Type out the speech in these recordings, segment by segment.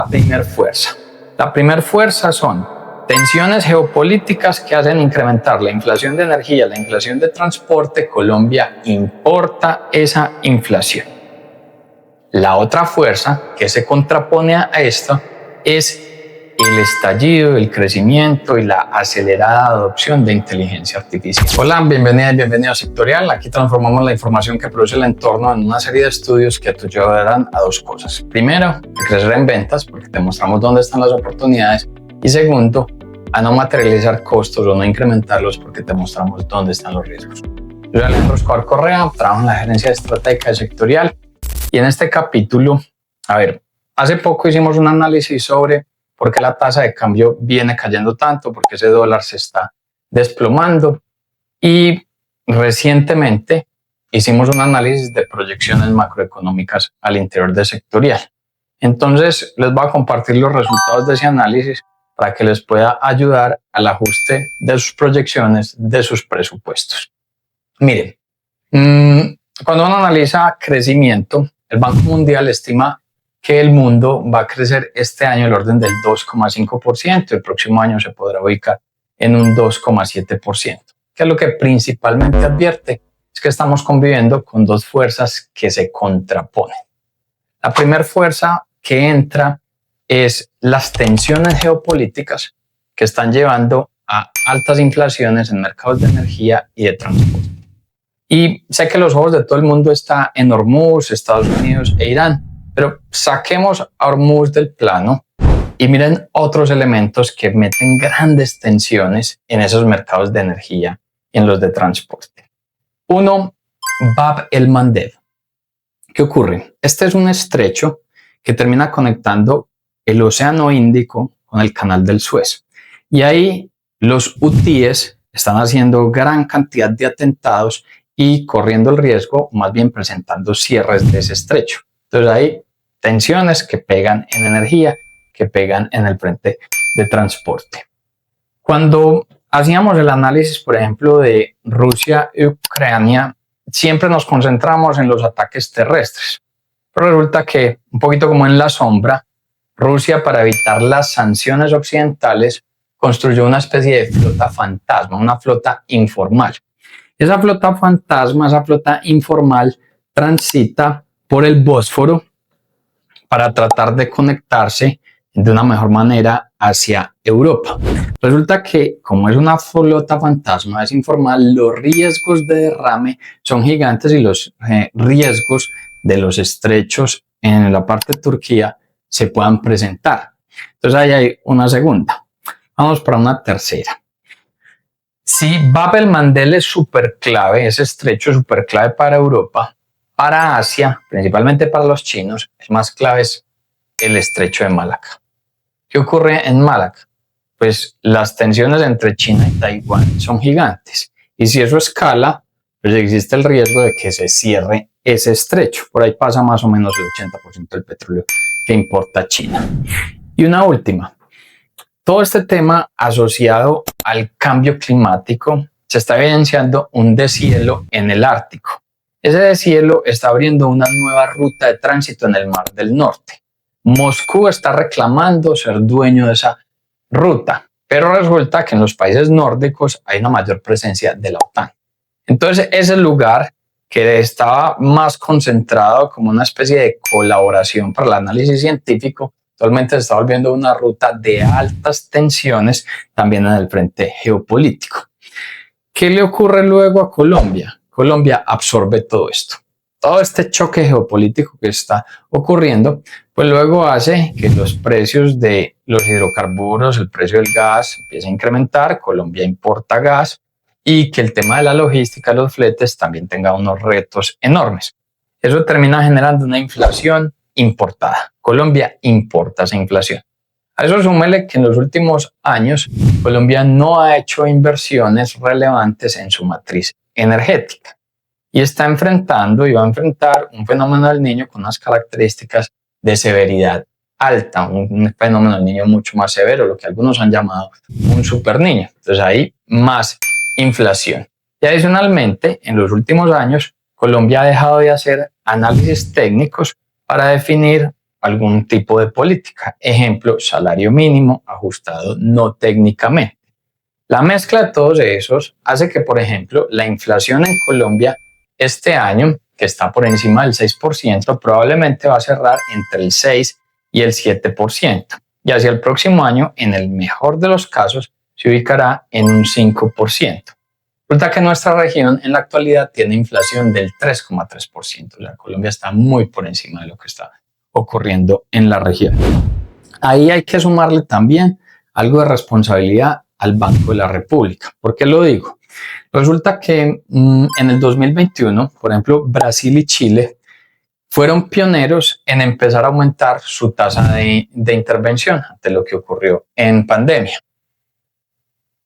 la primera fuerza. La primera fuerza son tensiones geopolíticas que hacen incrementar la inflación de energía, la inflación de transporte. Colombia importa esa inflación. La otra fuerza que se contrapone a esto es el estallido, el crecimiento y la acelerada adopción de inteligencia artificial. Hola, bienvenida y bienvenido a Sectorial. Aquí transformamos la información que produce el entorno en una serie de estudios que te ayudarán a dos cosas. Primero, a crecer en ventas, porque te mostramos dónde están las oportunidades. Y segundo, a no materializar costos o no incrementarlos, porque te mostramos dónde están los riesgos. Yo soy Alejandro Escobar Correa, trabajo en la gerencia estratégica de Sectorial. Y en este capítulo, hace poco hicimos un análisis sobre por qué la tasa de cambio viene cayendo tanto, por qué ese dólar se está desplomando. Y recientemente hicimos un análisis de proyecciones macroeconómicas al interior de Sectorial. Entonces, les voy a compartir los resultados de ese análisis para que les pueda ayudar al ajuste de sus proyecciones, de sus presupuestos. Miren, cuando uno analiza crecimiento, el Banco Mundial estima que el mundo va a crecer este año el orden del 2,5%, el próximo año se podrá ubicar en un 2,7%, que es lo que principalmente advierte, es que estamos conviviendo con dos fuerzas que se contraponen. La primera fuerza que entra es las tensiones geopolíticas que están llevando a altas inflaciones en mercados de energía y de transporte. Y sé que los ojos de todo el mundo están en Hormuz, Estados Unidos e Irán, pero saquemos a Hormuz del plano y miren otros elementos que meten grandes tensiones en esos mercados de energía y en los de transporte. Uno, Bab el Mandeb. ¿Qué ocurre? Este es un estrecho que termina conectando el Océano Índico con el Canal del Suez. Y ahí los hutíes están haciendo gran cantidad de atentados y corriendo el riesgo, más bien presentando cierres de ese estrecho. Entonces hay tensiones que pegan en energía, que pegan en el frente de transporte. Cuando hacíamos el análisis, por ejemplo, de Rusia y Ucrania, siempre nos concentramos en los ataques terrestres. Pero resulta que, un poquito como en la sombra, Rusia, para evitar las sanciones occidentales, construyó una especie de flota fantasma, una flota informal. Esa flota fantasma, esa flota informal, transita por el Bósforo para tratar de conectarse de una mejor manera hacia Europa. Resulta que, como es una flota fantasma, es informal, los riesgos de derrame son gigantes y los riesgos de los estrechos en la parte de Turquía se puedan presentar. Entonces ahí hay una segunda. Vamos para una tercera. Si Bab el Mandeb es súper clave, ese estrecho es súper clave para Europa, para Asia, principalmente para los chinos, el más clave es el estrecho de Malaca. ¿Qué ocurre en Malaca? Pues las tensiones entre China y Taiwán son gigantes. Y si eso escala, pues existe el riesgo de que se cierre ese estrecho. Por ahí pasa más o menos el 80% del petróleo que importa China. Y una última. Todo este tema asociado al cambio climático se está evidenciando un deshielo en el Ártico. Ese deshielo está abriendo una nueva ruta de tránsito en el Mar del Norte. Moscú está reclamando ser dueño de esa ruta, pero resulta que en los países nórdicos hay una mayor presencia de la OTAN. Entonces ese lugar que estaba más concentrado como una especie de colaboración para el análisis científico, actualmente se está volviendo una ruta de altas tensiones también en el frente geopolítico. ¿Qué le ocurre luego a Colombia? Colombia absorbe todo esto. Todo este choque geopolítico que está ocurriendo, pues luego hace que los precios de los hidrocarburos, el precio del gas empiece a incrementar. Colombia importa gas y que el tema de la logística, los fletes, también tenga unos retos enormes. Eso termina generando una inflación importada. Colombia importa esa inflación. A eso súmele que en los últimos años Colombia no ha hecho inversiones relevantes en su matriz energética y está enfrentando y va a enfrentar un fenómeno del Niño con unas características de severidad alta, un fenómeno del Niño mucho más severo, lo que algunos han llamado un super niño. Entonces hay más inflación. Y adicionalmente, en los últimos años, Colombia ha dejado de hacer análisis técnicos para definir algún tipo de política. Ejemplo, salario mínimo ajustado no técnicamente. La mezcla de todos esos hace que, por ejemplo, la inflación en Colombia este año, que está por encima del 6%, probablemente va a cerrar entre el 6 y el 7%. Y hacia el próximo año, en el mejor de los casos, se ubicará en un 5%. Resulta que nuestra región en la actualidad tiene inflación del 3,3%. La Colombia está muy por encima de lo que está ocurriendo en la región. Ahí hay que sumarle también algo de responsabilidad al Banco de la República. ¿Por qué lo digo? Resulta que en el 2021, por ejemplo, Brasil y Chile fueron pioneros en empezar a aumentar su tasa de intervención ante lo que ocurrió en pandemia.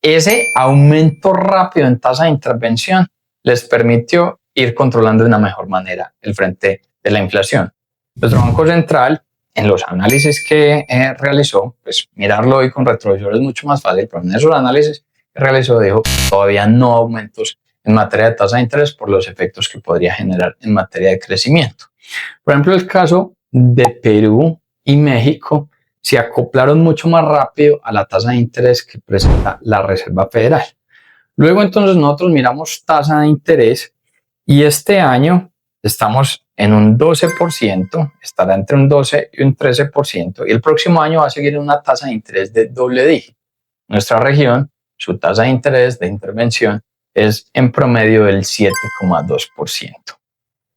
Ese aumento rápido en tasa de intervención les permitió ir controlando de una mejor manera el frente de la inflación. Nuestro Banco Central, en los análisis que realizó, pues mirarlo hoy con retrovisor es mucho más fácil, pero en esos análisis que realizó dijo todavía no aumentos en materia de tasa de interés por los efectos que podría generar en materia de crecimiento. Por ejemplo, el caso de Perú y México se acoplaron mucho más rápido a la tasa de interés que presenta la Reserva Federal. Luego entonces nosotros miramos tasa de interés y este año estamos en un 12%, estará entre un 12 y un 13%, y el próximo año va a seguir en una tasa de interés de doble dígito. Nuestra región, su tasa de interés de intervención es en promedio del 7,2%.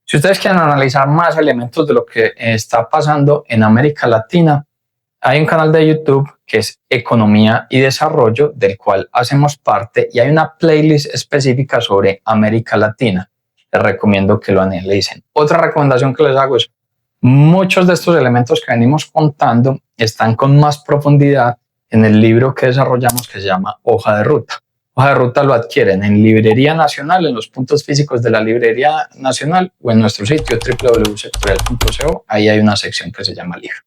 Si ustedes quieren analizar más elementos de lo que está pasando en América Latina, hay un canal de YouTube que es Economía y Desarrollo, del cual hacemos parte, y hay una playlist específica sobre América Latina. Les recomiendo que lo analicen. Otra recomendación que les hago es, muchos de estos elementos que venimos contando están con más profundidad en el libro que desarrollamos que se llama Hoja de Ruta. Hoja de Ruta lo adquieren en Librería Nacional, en los puntos físicos de la Librería Nacional o en nuestro sitio www.sectorial.co. Ahí hay una sección que se llama Libro.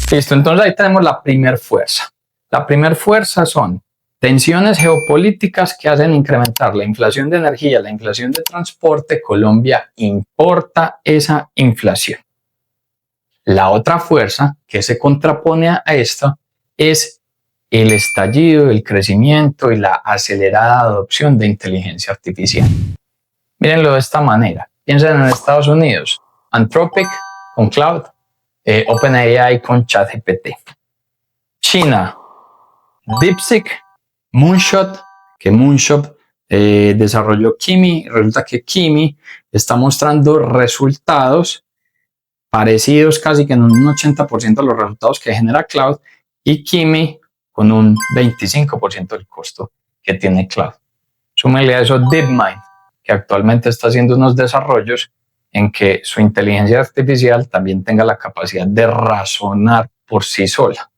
Listo, entonces ahí tenemos la primer fuerza. La primer fuerza son tensiones geopolíticas que hacen incrementar la inflación de energía, la inflación de transporte. Colombia importa esa inflación. La otra fuerza que se contrapone a esta es el estallido, el crecimiento y la acelerada adopción de inteligencia artificial. Mírenlo de esta manera. Piensen en Estados Unidos, Anthropic con Cloud, OpenAI con ChatGPT. China, DeepSeek, Moonshot, que Moonshot desarrolló Kimi. Resulta que Kimi está mostrando resultados parecidos casi que en un 80% a los resultados que genera Cloud, y Kimi con un 25% del costo que tiene Cloud. Súmenle a eso DeepMind, que actualmente está haciendo unos desarrollos en que su inteligencia artificial también tenga la capacidad de razonar por sí sola.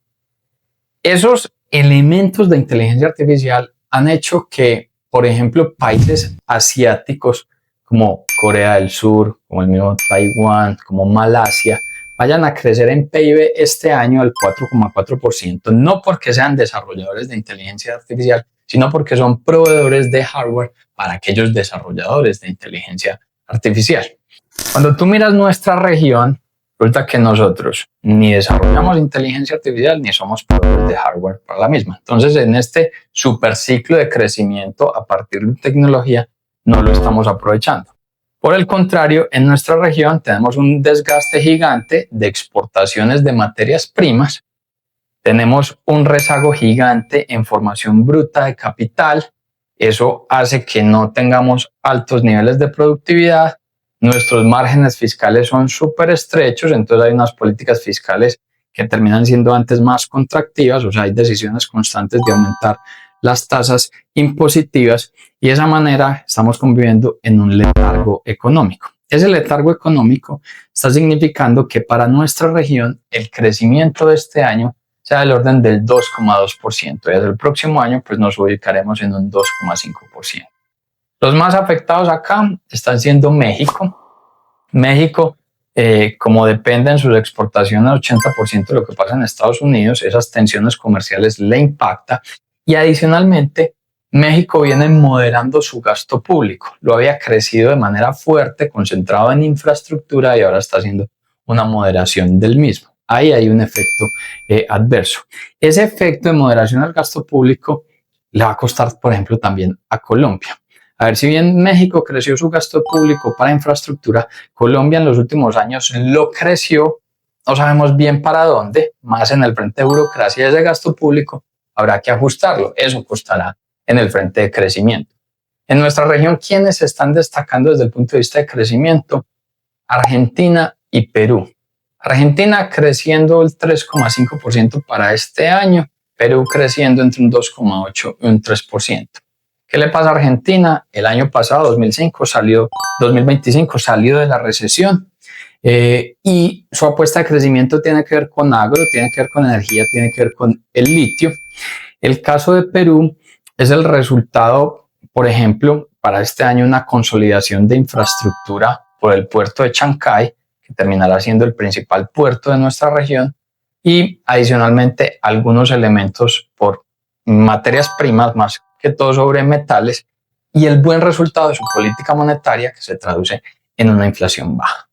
Esos elementos de inteligencia artificial han hecho que, por ejemplo, países asiáticos como Corea del Sur, como el mismo Taiwán, como Malasia, vayan a crecer en PIB este año al 4,4%, no porque sean desarrolladores de inteligencia artificial, sino porque son proveedores de hardware para aquellos desarrolladores de inteligencia artificial. Cuando tú miras nuestra región, resulta que nosotros ni desarrollamos inteligencia artificial ni somos proveedores de hardware para la misma. Entonces, en este superciclo de crecimiento a partir de tecnología, no lo estamos aprovechando. Por el contrario, en nuestra región tenemos un desgaste gigante de exportaciones de materias primas, tenemos un rezago gigante en formación bruta de capital, eso hace que no tengamos altos niveles de productividad, nuestros márgenes fiscales son súper estrechos, entonces hay unas políticas fiscales que terminan siendo antes más contractivas, o sea, hay decisiones constantes de aumentar las tasas impositivas, y de esa manera estamos conviviendo en un letargo económico. Ese letargo económico está significando que para nuestra región el crecimiento de este año sea del orden del 2,2%, y desde el próximo año pues nos ubicaremos en un 2,5%. Los más afectados acá están siendo México. México, como depende en sus exportaciones 80% de lo que pasa en Estados Unidos, esas tensiones comerciales le impacta, y adicionalmente México viene moderando su gasto público. Lo había crecido de manera fuerte, concentrado en infraestructura, y ahora está haciendo una moderación del mismo. ahí hay un efecto adverso. Ese efecto de moderación al gasto público le va a costar, por ejemplo, también a Colombia. A ver, si bien México creció su gasto público para infraestructura, Colombia en los últimos años lo creció, no sabemos bien para dónde, más en el frente de burocracia. Ese gasto público habrá que ajustarlo, eso costará en el frente de crecimiento. En nuestra región, ¿quiénes están destacando desde el punto de vista de crecimiento? Argentina y Perú. Argentina creciendo el 3,5% para este año, Perú creciendo entre un 2,8% y un 3%. ¿Qué le pasa a Argentina? El año pasado, 2025, salió de la recesión y su apuesta de crecimiento tiene que ver con agro, tiene que ver con energía, tiene que ver con el litio. El caso de Perú es el resultado, por ejemplo, para este año una consolidación de infraestructura por el puerto de Chancay, que terminará siendo el principal puerto de nuestra región, y adicionalmente algunos elementos por materias primas, más que todo sobre metales, y el buen resultado de su política monetaria que se traduce en una inflación baja.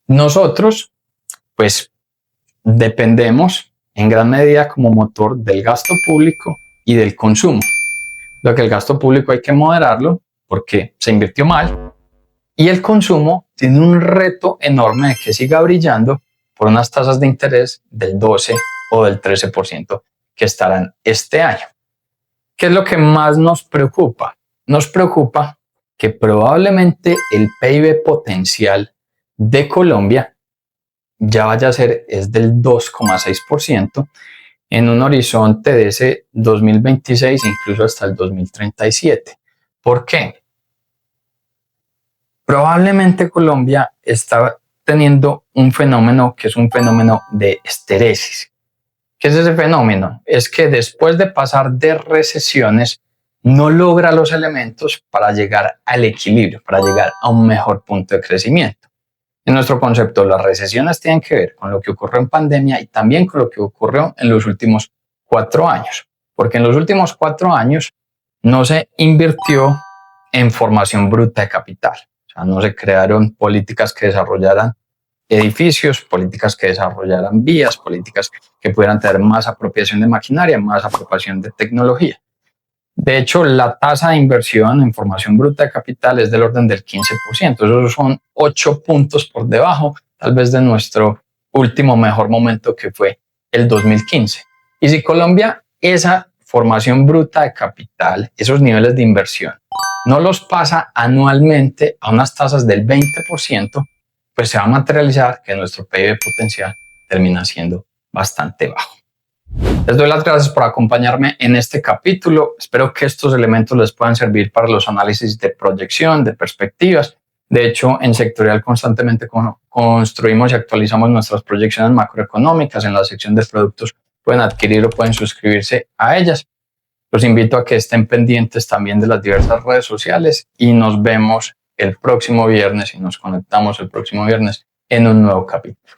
Nosotros, pues, dependemos en gran medida como motor del gasto público y del consumo. Lo que el gasto público hay que moderarlo porque se invirtió mal, y el consumo tiene un reto enorme de que siga brillando por unas tasas de interés del 12 o del 13% que estarán este año. ¿Qué es lo que más nos preocupa? Nos preocupa que probablemente el PIB potencial de Colombia ya vaya a ser del 2,6% en un horizonte de ese 2026, incluso hasta el 2037. ¿Por qué? Probablemente Colombia está teniendo un fenómeno que es un fenómeno de esteresis. ¿Qué es ese fenómeno? Es que después de pasar de recesiones, no logra los elementos para llegar al equilibrio, para llegar a un mejor punto de crecimiento. En nuestro concepto, las recesiones tienen que ver con lo que ocurrió en pandemia y también con lo que ocurrió en los últimos 4 años. Porque en los últimos 4 años no se invirtió en formación bruta de capital. O sea, no se crearon políticas que desarrollaran edificios, políticas que desarrollaran vías, políticas que pudieran tener más apropiación de maquinaria, más apropiación de tecnología. De hecho, la tasa de inversión en formación bruta de capital es del orden del 15%. Esos son 8 puntos por debajo, tal vez, de nuestro último mejor momento, que fue el 2015. Y si Colombia, esa formación bruta de capital, esos niveles de inversión, no los pasa anualmente a unas tasas del 20%, pues se va a materializar que nuestro PIB potencial termina siendo bastante bajo. Les doy las gracias por acompañarme en este capítulo. Espero que estos elementos les puedan servir para los análisis de proyección, de perspectivas. De hecho, en Sectorial constantemente construimos y actualizamos nuestras proyecciones macroeconómicas. En la sección de productos pueden adquirir o pueden suscribirse a ellas. Los invito a que estén pendientes también de las diversas redes sociales y nos vemos el próximo viernes y nos conectamos el próximo viernes en un nuevo capítulo.